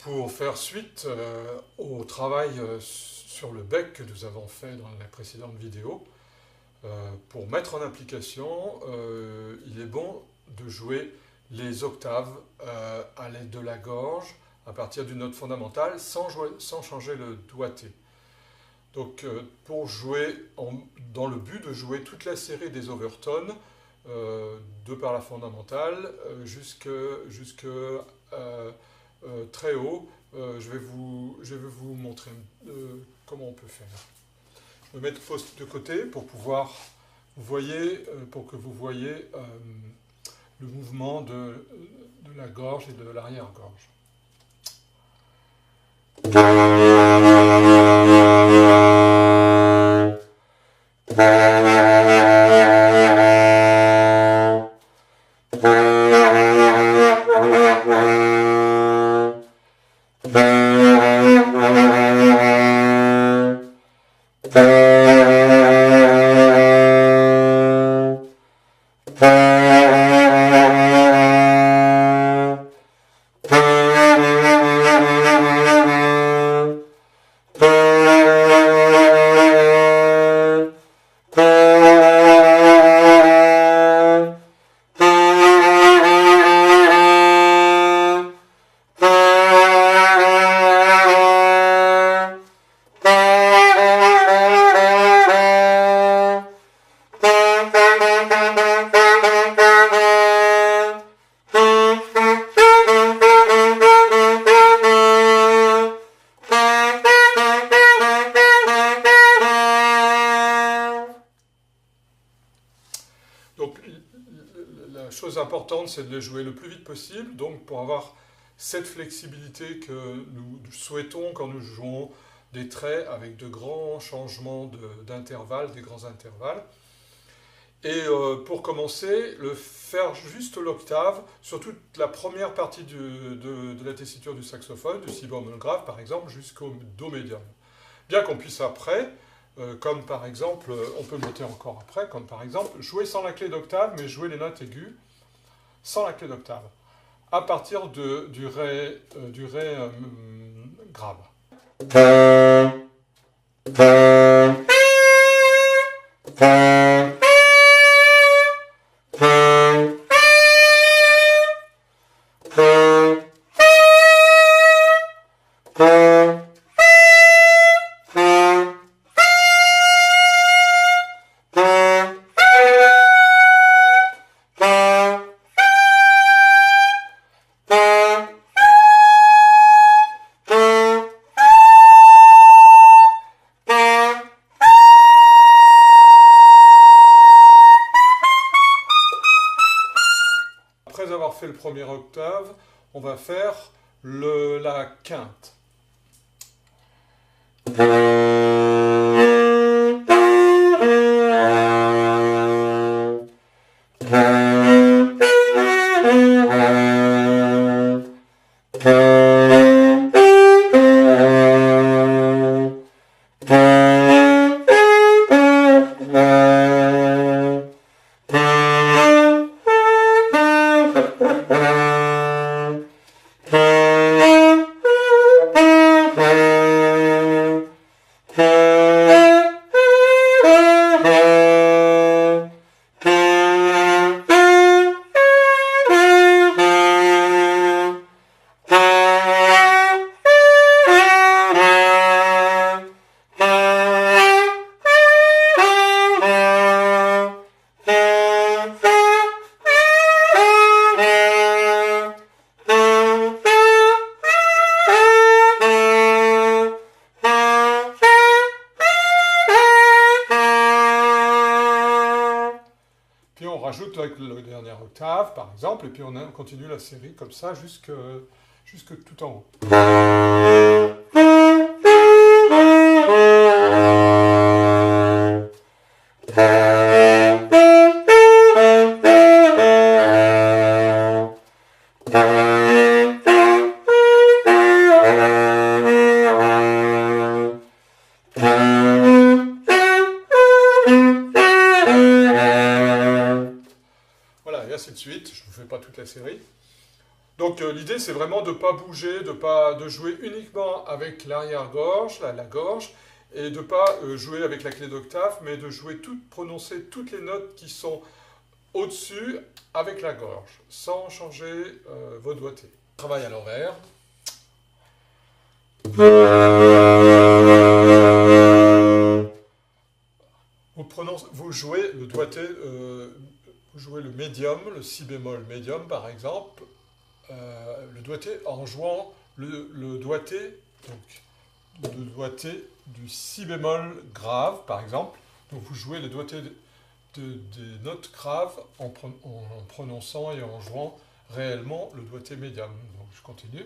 Pour faire suite au travail sur le bec que nous avons fait dans la précédente vidéo, pour mettre en application, il est bon de jouer les octaves à l'aide de la gorge à partir d'une note fondamentale sans changer le doigté. Donc pour jouer, dans le but de jouer toute la série des overtones de par la fondamentale jusque très haut, je vais vous montrer comment on peut faire. Je vais mettre de côté pour pouvoir, pour que vous voyez le mouvement de la gorge et de l'arrière-gorge. Donc la chose importante, c'est de les jouer le plus vite possible, donc pour avoir cette flexibilité que nous souhaitons quand nous jouons des traits avec de grands changements d'intervalles, des grands intervalles. Et pour commencer, faire juste l'octave sur toute la première partie de la tessiture du saxophone, du si bémol grave par exemple, jusqu'au do médium. Bien qu'on puisse après, comme par exemple, on peut monter encore après, comme par exemple, jouer sans la clé d'octave, mais jouer les notes aiguës sans la clé d'octave, à partir du ré grave. Après avoir fait le premier octave, on va faire la quinte. Puis on rajoute avec la dernière octave, par exemple, et puis on continue la série comme ça jusque tout en haut. Voilà, et ainsi de suite. Je ne vous fais pas toute la série. Donc l'idée c'est vraiment de ne pas bouger, de jouer uniquement avec l'arrière-gorge, la gorge, et de ne pas jouer avec la clé d'octave, mais de prononcer toutes les notes qui sont au-dessus avec la gorge, sans changer vos doigtés. Travail à l'envers. Vous jouez le doigté, vous jouez le médium, le si bémol médium par exemple, le doigté en jouant le doigté, donc le doigté du si bémol grave par exemple. Donc vous jouez le doigté des notes graves en prononçant et en jouant réellement le doigté médium. Donc je continue.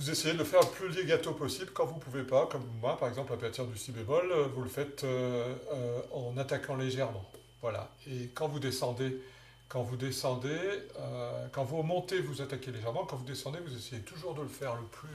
Vous essayez de le faire le plus legato possible. Quand vous ne pouvez pas, comme moi par exemple à partir du si bémol, vous le faites en attaquant légèrement. Voilà. Et quand vous descendez, quand vous montez, vous attaquez légèrement. Quand vous descendez, vous essayez toujours de le faire le plus